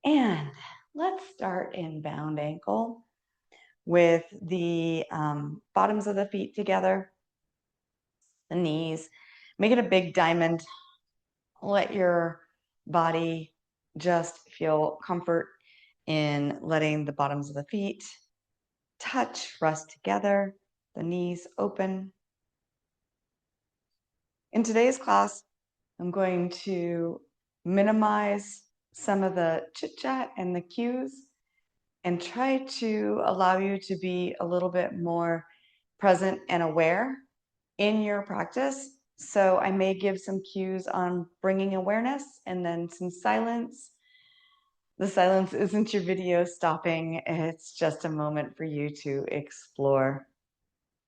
And let's start in bound ankle with the bottoms of the feet together, the knees. Make it a big diamond. Let your body just feel comfort in letting the bottoms of the feet touch, rest together, the knees open. In today's class, I'm going to minimize some of the chit-chat and the cues and try to allow you to be a little bit more present and aware in your practice. So I may give some cues on bringing awareness and then some silence. The silence isn't your video stopping. It's just a moment for you to explore.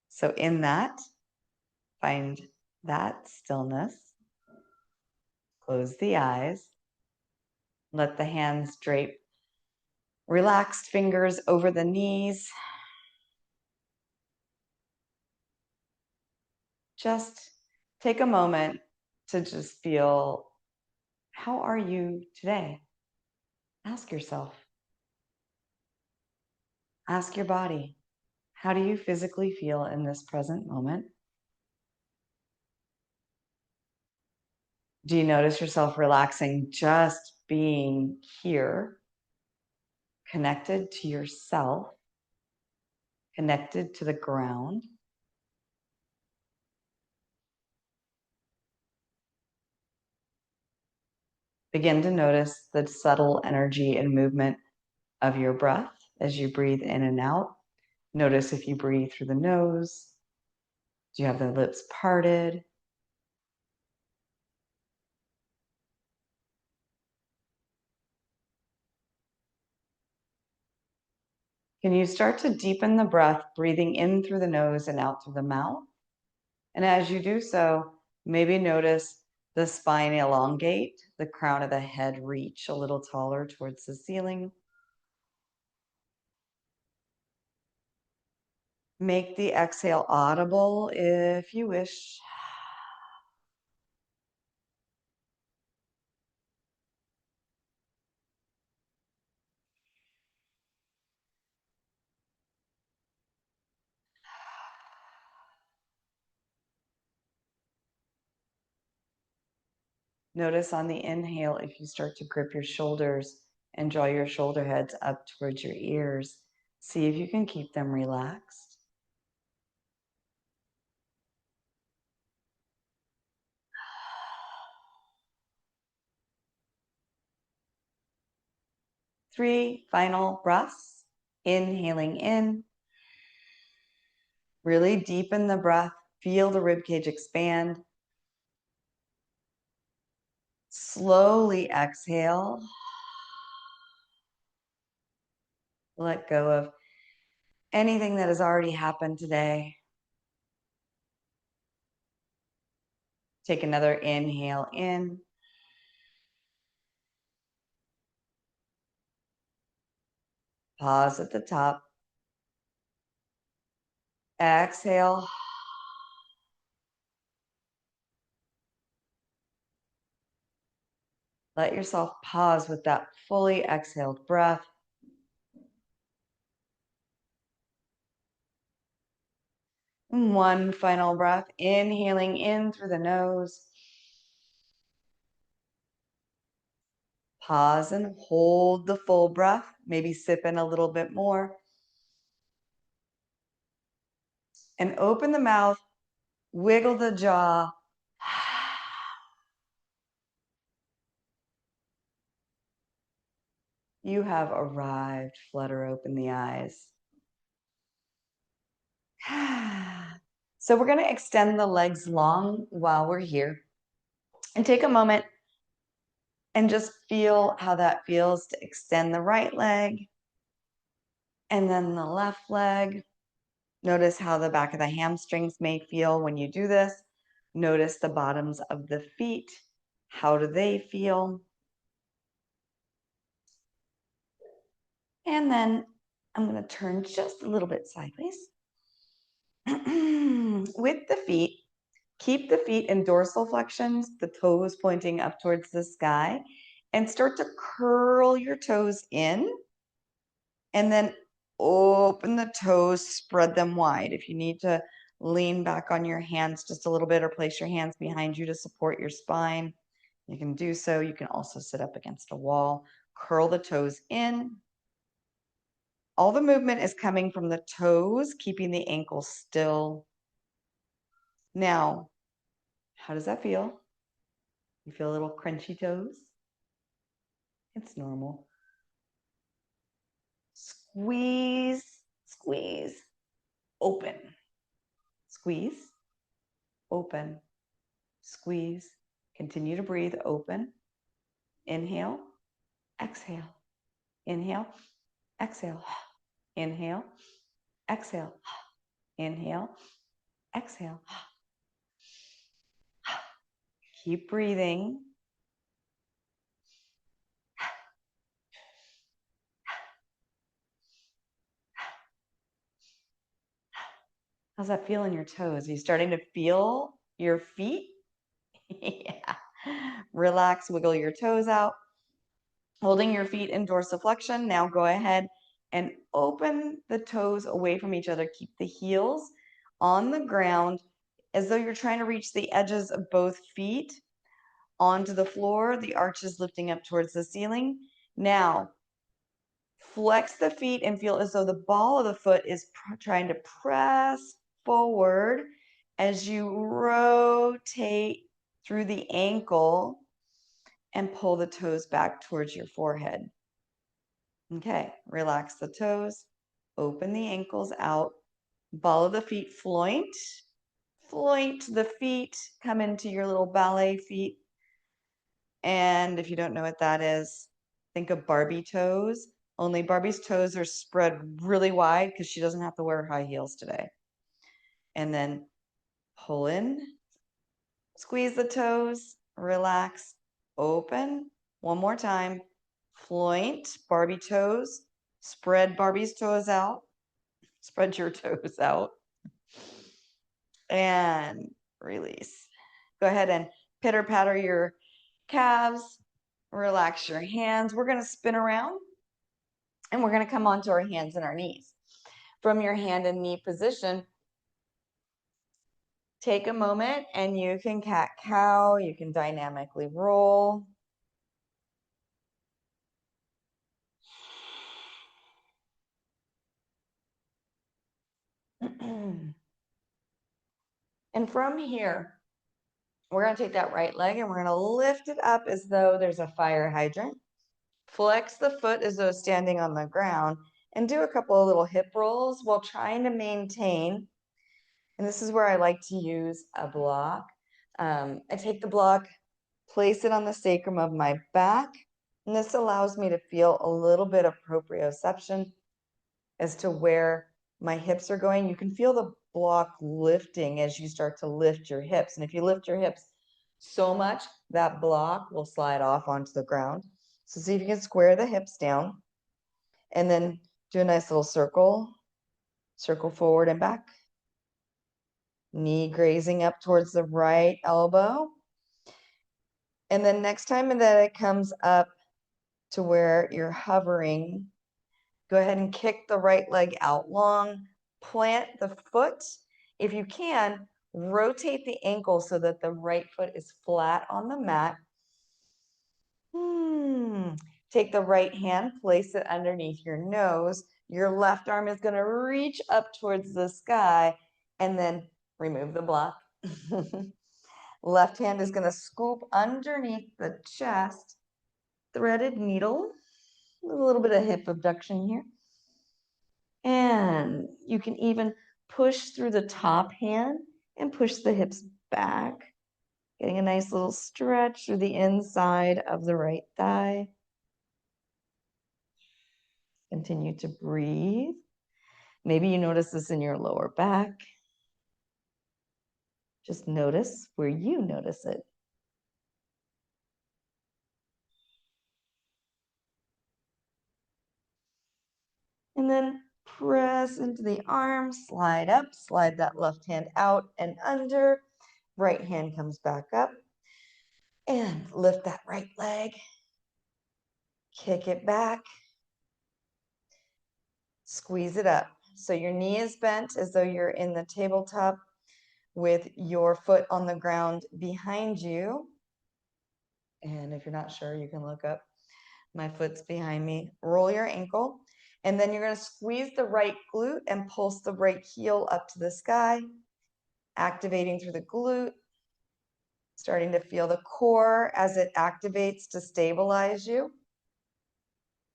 So in that, find that stillness. Close the eyes. Let the hands drape relaxed fingers over the knees. Just take a moment to just feel, how are you today? Ask yourself. Ask your body, how do you physically feel in this present moment? Do you notice yourself relaxing, just being here, connected to yourself, connected to the ground? Begin to notice the subtle energy and movement of your breath as you breathe in and out. Notice if you breathe through the nose. Do you have the lips parted? Can you start to deepen the breath, breathing in through the nose and out through the mouth? And as you do so, maybe notice the spine elongate, the crown of the head reach a little taller towards the ceiling. Make the exhale audible if you wish. Notice on the inhale, if you start to grip your shoulders and draw your shoulder heads up towards your ears, see if you can keep them relaxed. Three final breaths. Inhaling in. Really deepen the breath. Feel the ribcage expand. Slowly exhale. Let go of anything that has already happened today. Take another inhale in. Pause at the top. Exhale. Let yourself pause with that fully exhaled breath. And one final breath, inhaling in through the nose. Pause and hold the full breath. Maybe sip in a little bit more. And open the mouth, wiggle the jaw. You have arrived. Flutter open the eyes. So we're going to extend the legs long while we're here. And take a moment and just feel how that feels to extend the right leg and then the left leg. Notice how the back of the hamstrings may feel when you do this. Notice the bottoms of the feet. How do they feel? And then I'm going to turn just a little bit sideways. With the feet, keep the feet in dorsal flexions, the toes pointing up towards the sky, and start to curl your toes in, and then open the toes, spread them wide. If you need to lean back on your hands just a little bit or place your hands behind you to support your spine, you can do so. You can also sit up against a wall, curl the toes in. All the movement is coming from the toes, keeping the ankles still. Now, how does that feel? You feel a little crunchy toes? It's normal. Squeeze, squeeze, open. Squeeze, open, squeeze. Continue to breathe, open. Inhale, exhale. Inhale, exhale. Inhale, exhale. Inhale, exhale. Keep breathing. How's that feel in your toes? Are you starting to feel your feet? Yeah. Relax, wiggle your toes out. Holding your feet in dorsiflexion. Now go ahead and open the toes away from each other. Keep the heels on the ground as though you're trying to reach the edges of both feet onto the floor, the arches lifting up towards the ceiling. Now, flex the feet and feel as though the ball of the foot is trying to press forward as you rotate through the ankle and pull the toes back towards your forehead. Okay, relax the toes, open the ankles out, ball of the feet, floint the feet, come into your little ballet feet. And if you don't know what that is, think of Barbie toes, only Barbie's toes are spread really wide because she doesn't have to wear high heels today. And then pull in, squeeze the toes, relax, open. One more time, floint Barbie toes, spread Barbie's toes out, spread your toes out, and release. Go ahead and pitter patter your calves, relax your hands. We're going to spin around and we're going to come onto our hands and our knees. From your hand and knee position, take a moment and you can cat-cow, you can dynamically roll. And from here, we're going to take that right leg and we're going to lift it up as though there's a fire hydrant. Flex the foot as though standing on the ground and do a couple of little hip rolls while trying to maintain. And this is where I like to use a block. I take the block, place it on the sacrum of my back, and this allows me to feel a little bit of proprioception as to where my hips are going. You can feel the block lifting as you start to lift your hips. And if you lift your hips so much, that block will slide off onto the ground. So see if you can square the hips down and then do a nice little circle forward and back. Knee grazing up towards the right elbow. And then next time that it comes up to where you're hovering, go ahead and kick the right leg out long, plant the foot. If you can, rotate the ankle so that the right foot is flat on the mat. Take the right hand, place it underneath your nose. Your left arm is going to reach up towards the sky and then remove the block. Left hand is going to scoop underneath the chest, threaded needle, a little bit of hip abduction here. And you can even push through the top hand and push the hips back, getting a nice little stretch through the inside of the right thigh. Continue to breathe. Maybe you notice this in your lower back. Just notice where you notice it. And then press into the arms, slide up, slide that left hand out and under. Right hand comes back up. And lift that right leg. Kick it back. Squeeze it up. So your knee is bent as though you're in the tabletop with your foot on the ground behind you. And if you're not sure, you can look up. My foot's behind me. Roll your ankle. And then you're going to squeeze the right glute and pulse the right heel up to the sky, activating through the glute, starting to feel the core as it activates to stabilize you.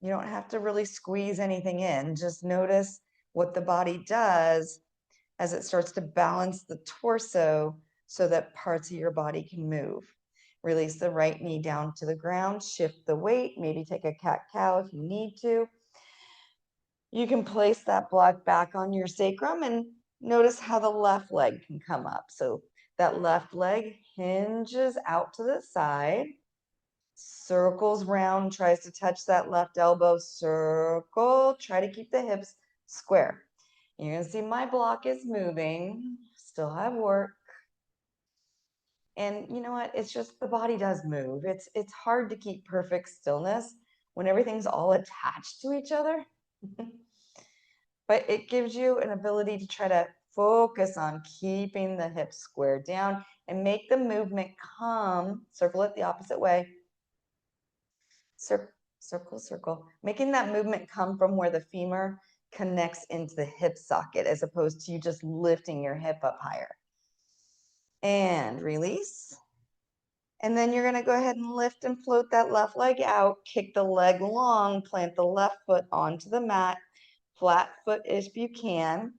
You don't have to really squeeze anything in. Just notice what the body does as it starts to balance the torso so that parts of your body can move. Release the right knee down to the ground, shift the weight, maybe take a cat-cow if you need to. You can place that block back on your sacrum and notice how the left leg can come up. So that left leg hinges out to the side, circles round, tries to touch that left elbow, circle, try to keep the hips square. You're going to see my block is moving, still have work. And you know what? It's just the body does move. It's hard to keep perfect stillness when everything's all attached to each other. But it gives you an ability to try to focus on keeping the hips squared down and make the movement come, circle it the opposite way, circle, circle, making that movement come from where the femur connects into the hip socket as opposed to you just lifting your hip up higher. And release. And then you're going to go ahead and lift and float that left leg out, kick the leg long, plant the left foot onto the mat, flat foot if you can.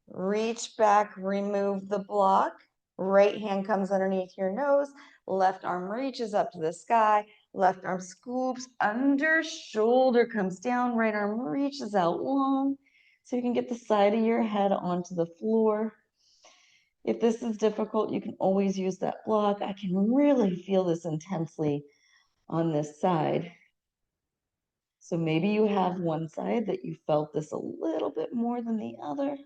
Reach back, remove the block. Right hand comes underneath your nose. Left arm reaches up to the sky. Left arm scoops under, shoulder comes down. Right arm reaches out long so you can get the side of your head onto the floor. If this is difficult, you can always use that block. I can really feel this intensely on this side. So maybe you have one side that you felt this a little bit more than the other.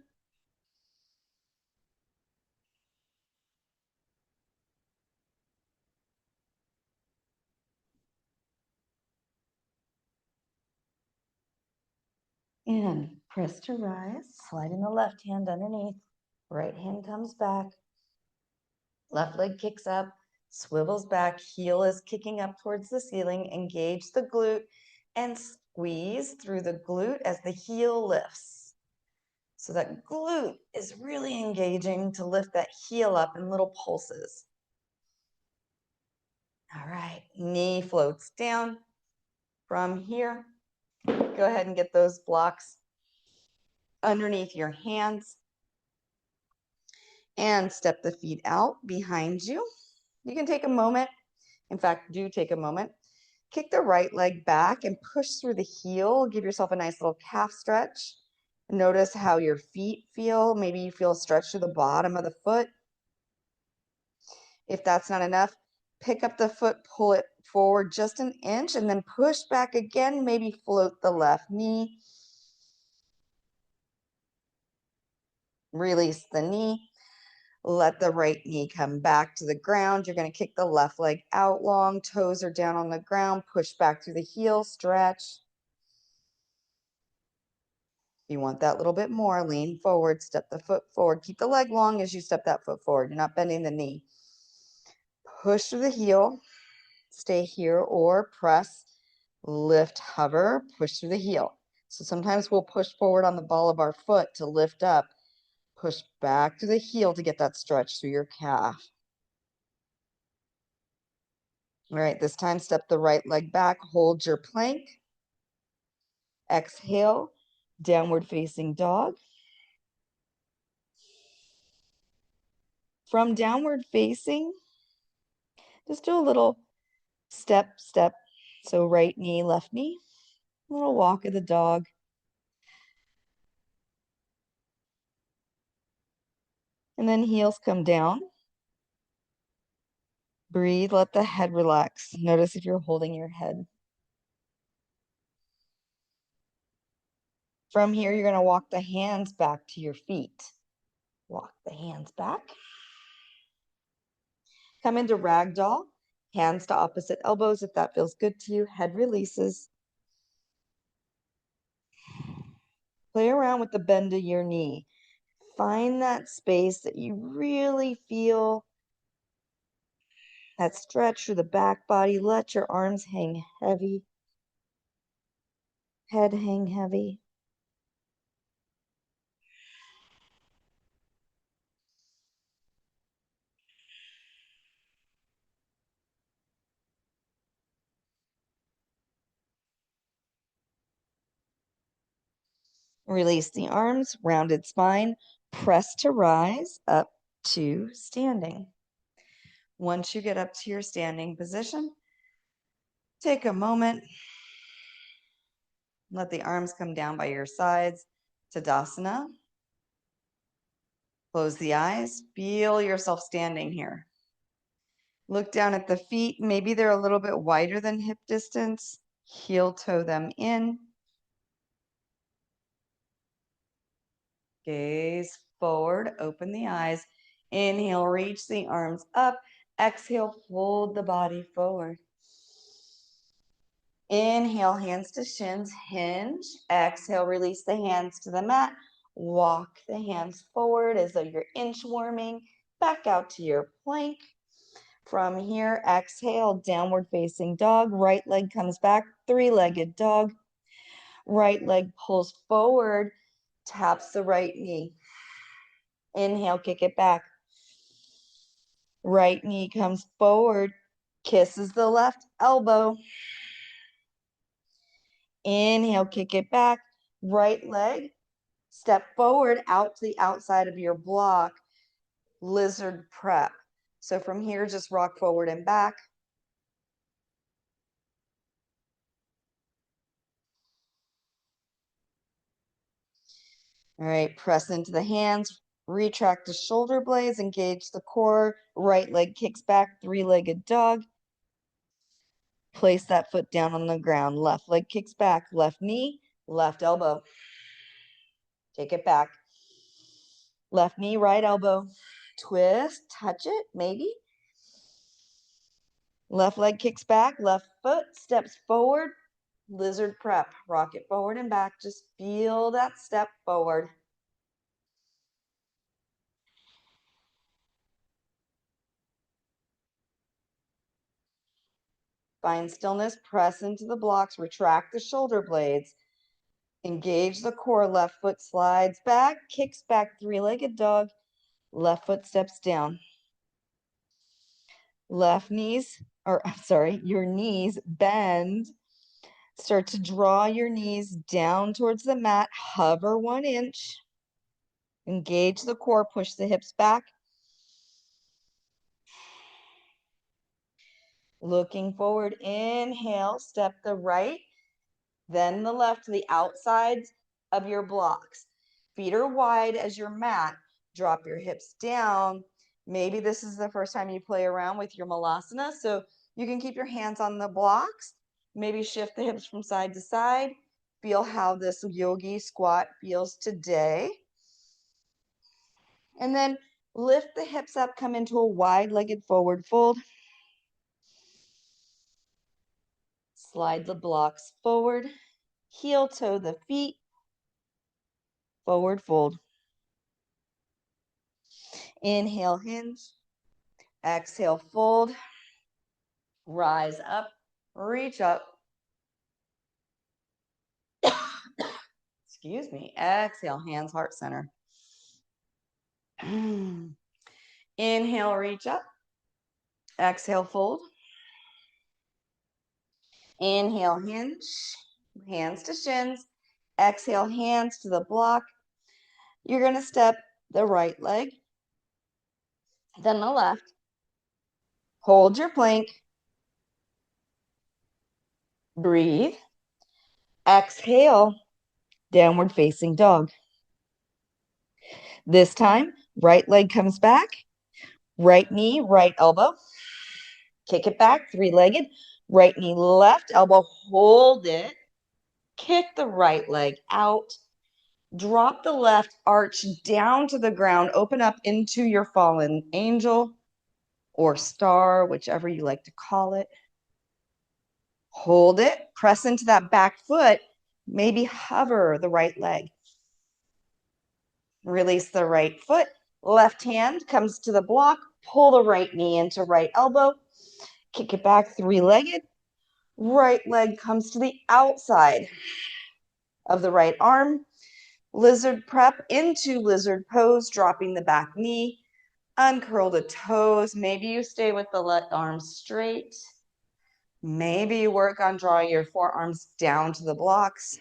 And press to rise, sliding the left hand underneath. Right hand comes back. Left leg kicks up, swivels back, heel is kicking up towards the ceiling. Engage the glute and squeeze through the glute as the heel lifts. So that glute is really engaging to lift that heel up in little pulses. All right, knee floats down. From here, go ahead and get those blocks underneath your hands and step the feet out behind you. You can take a moment, in fact, do take a moment. Kick the right leg back and push through the heel. Give yourself a nice little calf stretch. Notice how your feet feel. Maybe you feel a stretch to the bottom of the foot. If that's not enough, pick up the foot, pull it forward just an inch, and then push back again. Maybe float the left knee. Release the knee. Let the right knee come back to the ground. You're going to kick the left leg out long. Toes are down on the ground. Push back through the heel. Stretch. If you want that little bit more, lean forward. Step the foot forward. Keep the leg long as you step that foot forward. You're not bending the knee. Push through the heel. Stay here or press, lift, hover, push through the heel. So sometimes we'll push forward on the ball of our foot to lift up. Push back to the heel to get that stretch through your calf. All right, this time step the right leg back, hold your plank. Exhale, downward facing dog. From downward facing, just do a little step, step. So right knee, left knee, a little walk of the dog. And then heels come down. Breathe, let the head relax. Notice if you're holding your head. From here, you're going to walk the hands back to your feet. Walk the hands back. Come into ragdoll. Hands to opposite elbows if that feels good to you. Head releases. Play around with the bend of your knee. Find that space that you really feel, that stretch through the back body. Let your arms hang heavy, head hang heavy. Release the arms, rounded spine, press to rise up to standing. Once you get up to your standing position, take a moment, let the arms come down by your sides, Tadasana. Close the eyes, feel yourself standing here. Look down at the feet, maybe they're a little bit wider than hip distance, heel toe them in. Gaze forward, open the eyes. Inhale, reach the arms up. Exhale, fold the body forward. Inhale, hands to shins, hinge. Exhale, release the hands to the mat. Walk the hands forward as though you're inchworming. Back out to your plank. From here, exhale, downward facing dog. Right leg comes back, three-legged dog. Right leg pulls forward, taps the right knee. Inhale, kick it back. Right knee comes forward, kisses the left elbow. Inhale, kick it back. Right leg, step forward out to the outside of your block. Lizard prep. So from here, just rock forward and back. All right, press into the hands, retract the shoulder blades, engage the core. Right leg kicks back, three-legged dog. Place that foot down on the ground. Left leg kicks back, left knee, left elbow. Take it back. Left knee, right elbow. Twist, touch it, maybe. Left leg kicks back, left foot steps forward. Lizard prep. Rock it forward and back. Just feel that step forward. Find stillness, press into the blocks, retract the shoulder blades. Engage the core. Left foot slides back, kicks back, three-legged dog. Left foot steps down. Left knees, or I'm sorry, your knees bend. Start to draw your knees down towards the mat. Hover 1 inch. Engage the core, push the hips back. Looking forward, inhale, step the right, then the left to the outsides of your blocks. Feet are wide as your mat. Drop your hips down. Maybe this is the first time you play around with your malasana, so you can keep your hands on the blocks. Maybe shift the hips from side to side. Feel how this yogi squat feels today. And then lift the hips up, come into a wide-legged forward fold. Slide the blocks forward. Heel toe the feet. Forward fold. Inhale, hinge. Exhale, fold. Rise up, reach up. Excuse me. Exhale, hands, heart center. Inhale, reach up. Exhale, fold. Inhale, hinge. Hands to shins. Exhale, hands to the block. You're going to step the right leg, then the left. Hold your plank. Breathe. Exhale, downward facing dog. This time, right leg comes back, right knee, right elbow. Kick it back, three-legged. Right knee, left elbow, hold it. Kick the right leg out. Drop the left arch down to the ground. Open up into your fallen angel. or star, whichever you like to call it. Hold it, press into that back foot, maybe hover the right leg. Release the right foot, left hand comes to the block, pull the right knee into right elbow, kick it back three-legged, right leg comes to the outside of the right arm, lizard prep into lizard pose, dropping the back knee, uncurl the toes. Maybe you stay with the arms straight. Maybe you work on drawing your forearms down to the blocks.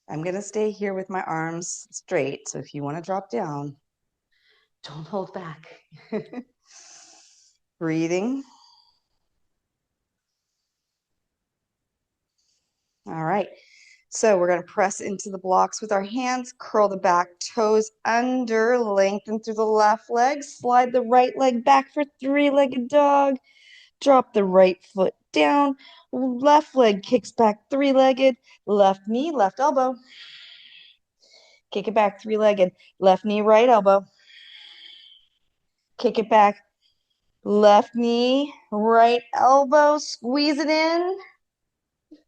I'm going to stay here with my arms straight. So if you want to drop down, don't hold back. Breathing. All right. So we're going to press into the blocks with our hands, curl the back toes under, lengthen through the left leg, slide the right leg back for three-legged dog, drop the right foot down, left leg kicks back three-legged, left knee, left elbow, kick it back three-legged, left knee, right elbow, kick it back, left knee, right elbow, squeeze it in,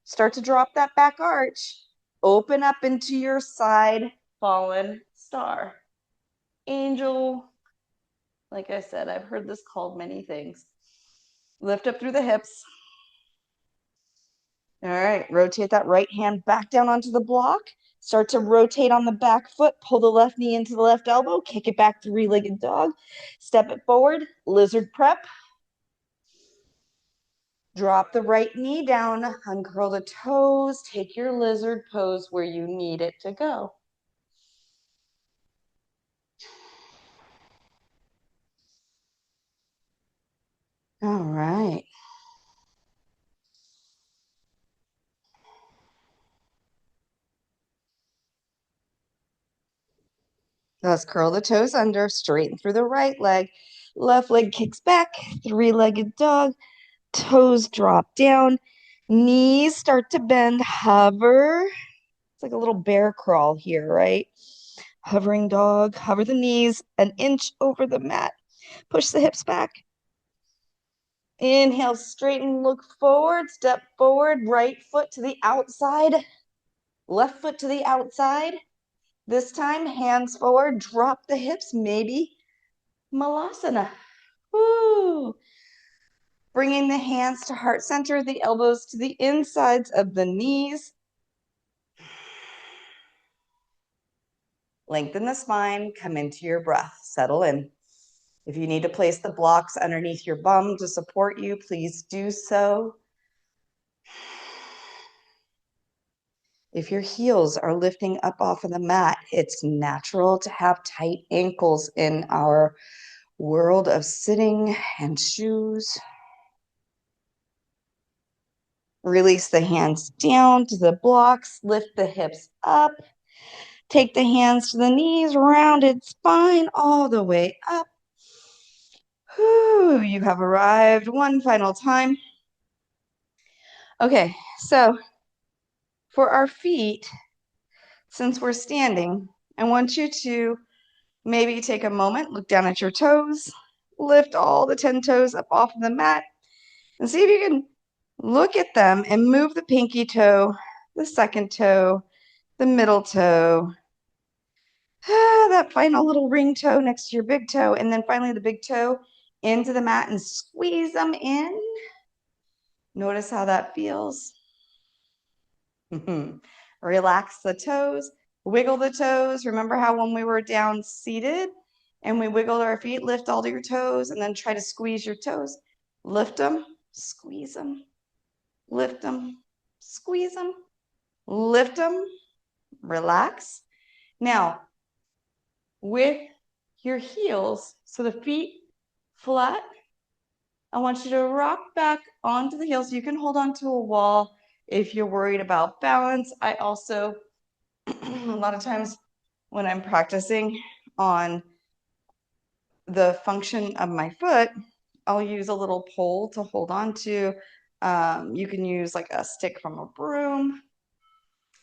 start to drop that back arch. Open up into your side fallen star. Angel, like I said, I've heard this called many things. Lift up through the hips. All right, rotate that right hand back down onto the block. Start to rotate on the back foot. Pull the left knee into the left elbow. Kick it back, three-legged dog. Step it forward, lizard prep. Drop the right knee down, uncurl the toes. Take your lizard pose where you need it to go. All right. Let's curl the toes under, straighten through the right leg. Left leg kicks back, three-legged dog. Toes drop down. Knees start to bend, hover. It's like a little bear crawl here, right? Hovering dog, hover the knees an inch over the mat. Push the hips back. Inhale, straighten, look forward, step forward, right foot to the outside, left foot to the outside. This time, hands forward, drop the hips, maybe Malasana. Woo! Bringing the hands to heart center, the elbows to the insides of the knees. Lengthen the spine, come into your breath, settle in. If you need to place the blocks underneath your bum to support you, please do so. If your heels are lifting up off of the mat, it's natural to have tight ankles in our world of sitting and shoes. Release the hands down to the blocks, lift the hips up. Take the hands to the knees, rounded spine all the way up. Whew, you have arrived one final time. Okay, so for our feet, since we're standing, I want you to maybe take a moment, look down at your toes, lift all the 10 toes up off of the mat, and see if you can look at them and move the pinky toe, the second toe, the middle toe, that final little ring toe next to your big toe, and then finally the big toe into the mat and squeeze them in. Notice how that feels. Relax the toes, wiggle the toes. Remember how when we were down seated and we wiggled our feet, lift all your toes and then try to squeeze your toes. Lift them, squeeze them, lift them, squeeze them, lift them, relax. Now, with your heels, so the feet flat, I want you to rock back onto the heels. You can hold on to a wall if you're worried about balance. I also, a lot of times when I'm practicing on the function of my foot, I'll use a little pole to hold on to. You can use like a stick from a broom.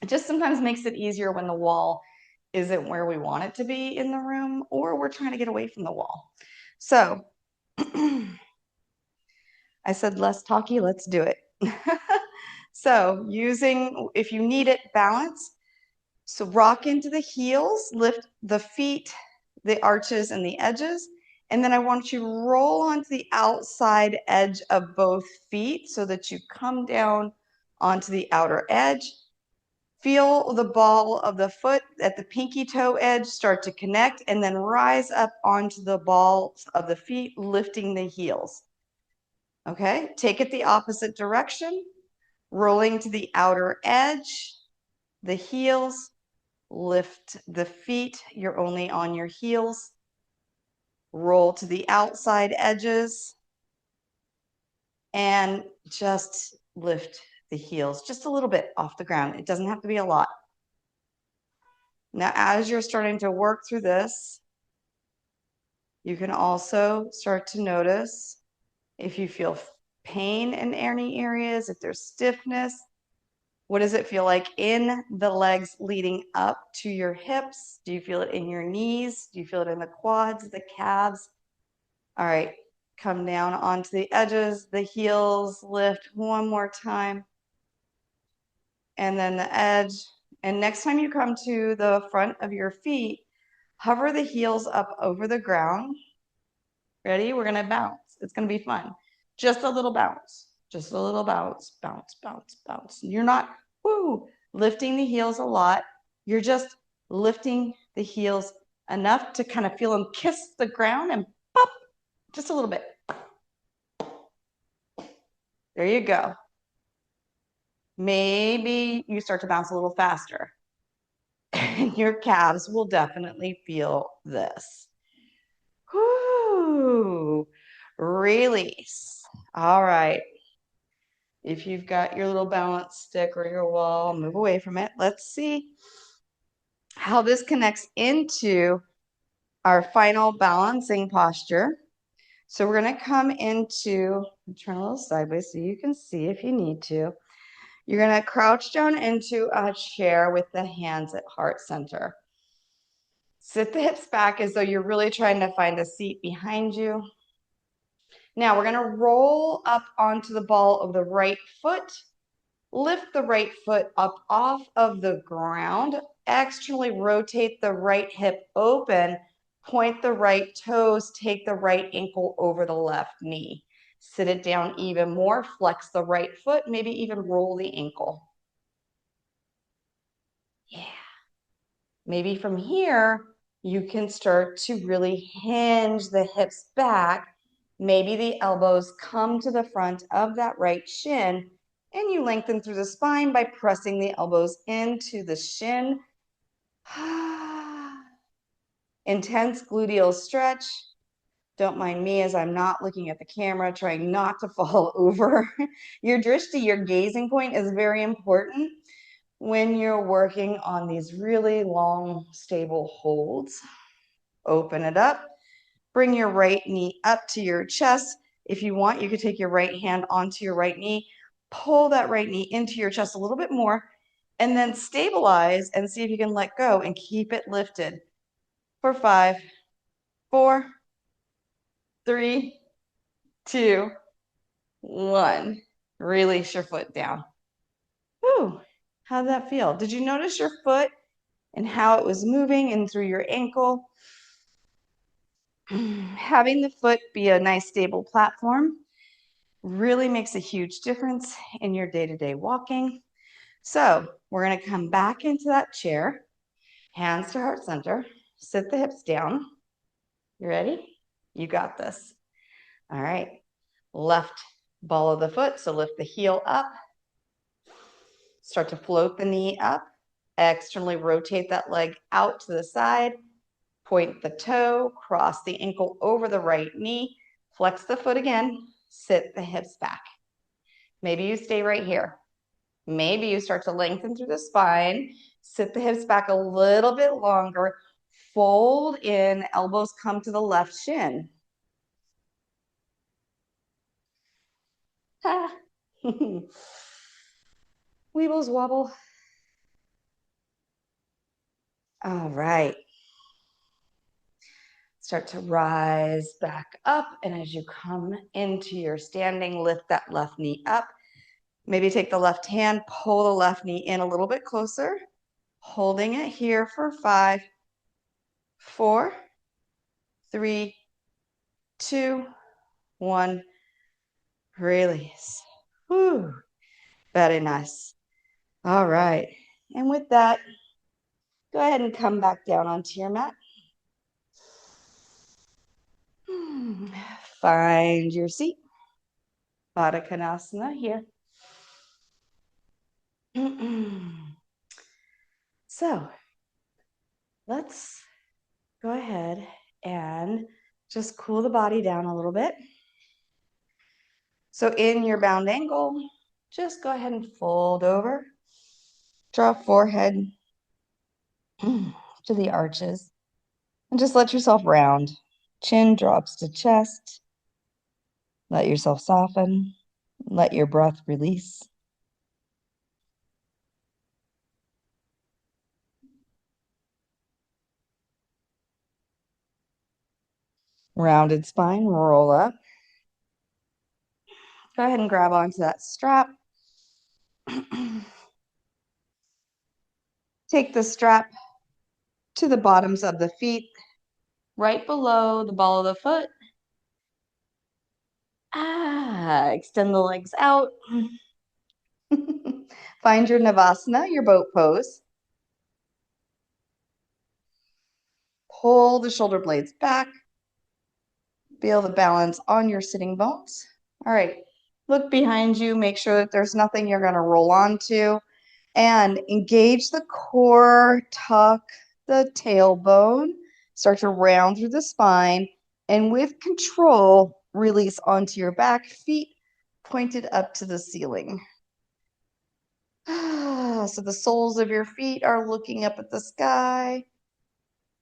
It just sometimes makes it easier when the wall isn't where we want it to be in the room, or we're trying to get away from the wall. So I said less talky, let's do it. So if you need it, balance. So rock into the heels, lift the feet, the arches and the edges. And then I want you to roll onto the outside edge of both feet so that you come down onto the outer edge. Feel the ball of the foot at the pinky toe edge start to connect, and then rise up onto the balls of the feet, lifting the heels. Okay, take it the opposite direction, rolling to the outer edge, the heels, lift the feet, you're only on your heels, roll to the outside edges, and just lift the heels just a little bit off the ground. It doesn't have to be a lot. Now, as you're starting to work through this, you can also start to notice if you feel pain in any areas, if there's stiffness. What does it feel like in the legs leading up to your hips? Do you feel it in your knees? Do you feel it in the quads, the calves? All right, come down onto the edges, the heels, lift one more time, and then the edge. And next time you come to the front of your feet, hover the heels up over the ground. Ready? We're gonna bounce. It's gonna be fun. Just a little bounce. Just a little bounce, bounce, bounce, bounce. You're not lifting the heels a lot. You're just lifting the heels enough to kind of feel them kiss the ground and pop, just a little bit. There you go. Maybe you start to bounce a little faster. Your calves will definitely feel this. Whoo! Release. All right. If you've got your little balance stick or your wall, move away from it. Let's see how this connects into our final balancing posture. So we're going to come into, turn a little sideways so you can see if you need to. You're going to crouch down into a chair with the hands at heart center. Sit the hips back as though you're really trying to find a seat behind you. Now we're going to roll up onto the ball of the right foot. Lift the right foot up off of the ground. Externally rotate the right hip open. Point the right toes. Take the right ankle over the left knee. Sit it down even more. Flex the right foot. Maybe even roll the ankle. Yeah. Maybe from here, you can start to really hinge the hips back. Maybe the elbows come to the front of that right shin, and you lengthen through the spine by pressing the elbows into the shin. Intense gluteal stretch. Don't mind me as I'm not looking at the camera, trying not to fall over. Your drishti, your gazing point, is very important when you're working on these really long, stable holds. Open it up. Bring your right knee up to your chest. If you want, you could take your right hand onto your right knee, pull that right knee into your chest a little bit more, and then stabilize and see if you can let go and keep it lifted for 5, 4, 3, 2, 1. Release your foot down. Whew. How'd that feel? Did you notice your foot and how it was moving in through your ankle? Having the foot be a nice stable platform really makes a huge difference in your day-to-day walking. So we're going to come back into that chair, hands to heart center, sit the hips down. You ready? You got this. All right. Left ball of the foot. So lift the heel up. Start to float the knee up. Externally rotate that leg out to the side. Point the toe, cross the ankle over the right knee. Flex the foot again. Sit the hips back. Maybe you stay right here. Maybe you start to lengthen through the spine. Sit the hips back a little bit longer. Fold in, elbows come to the left shin. Weebles wobble. All right. Start to rise back up. And as you come into your standing, lift that left knee up. Maybe take the left hand, pull the left knee in a little bit closer, holding it here for 5, 4, 3, 2, 1. Release. Whew. Very nice. All right. And with that, go ahead and come back down onto your mat. Find your seat. Baddha Konasana here. So let's go ahead and just cool the body down a little bit. So in your bound angle, just go ahead and fold over. Draw forehead to the arches. And just let yourself round. Chin drops to chest. Let yourself soften. Let your breath release. Rounded spine, roll up. Go ahead and grab onto that strap. Take the strap to the bottoms of the feet, right below the ball of the foot. Extend the legs out. Find your Navasana, your boat pose. Pull the shoulder blades back. Feel the balance on your sitting bones. All right, look behind you. Make sure that there's nothing you're going to roll onto. And engage the core, tuck the tailbone, start to round through the spine, and with control, release onto your back, feet pointed up to the ceiling. So the soles of your feet are looking up at the sky.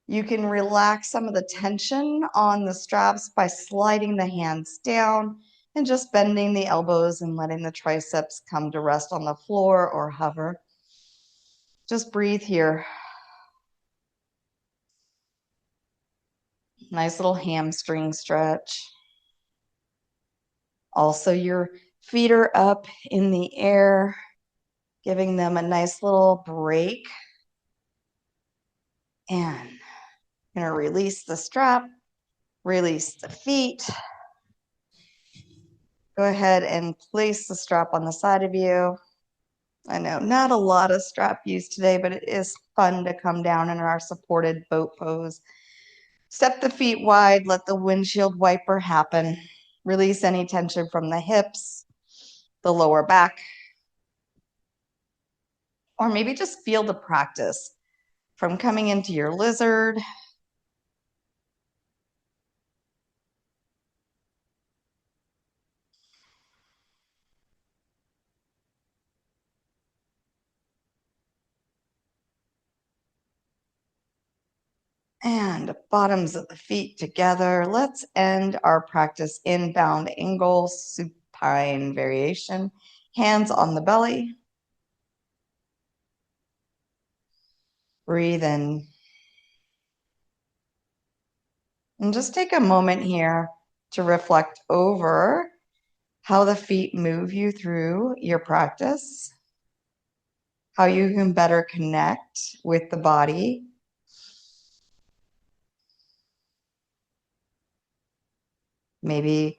You can relax some of the tension on the straps by sliding the hands down and just bending the elbows and letting the triceps come to rest on the floor or hover. Just breathe here. Nice little hamstring stretch. Also, your feet are up in the air, giving them a nice little break. And you're gonna release the strap, release the feet. Go ahead and place the strap on the side of you. I know not a lot of strap use today, but it is fun to come down in our supported boat pose. Step the feet wide, let the windshield wiper happen. Release any tension from the hips, the lower back, or maybe just feel the practice from coming into your lizard. And bottoms of the feet together. Let's end our practice in bound angle, supine variation. Hands on the belly. Breathe in. And just take a moment here to reflect over how the feet move you through your practice, how you can better connect with the body. Maybe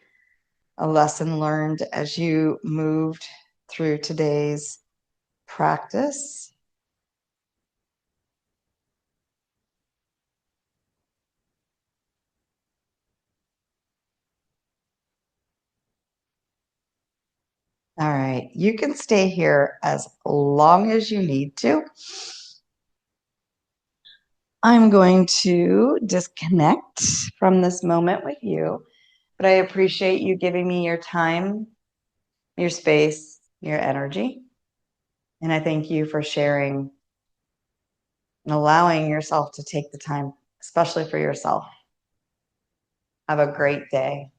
a lesson learned as you moved through today's practice. All right, you can stay here as long as you need to. I'm going to disconnect from this moment with you, but I appreciate you giving me your time, your space, your energy. And I thank you for sharing and allowing yourself to take the time, especially for yourself. Have a great day.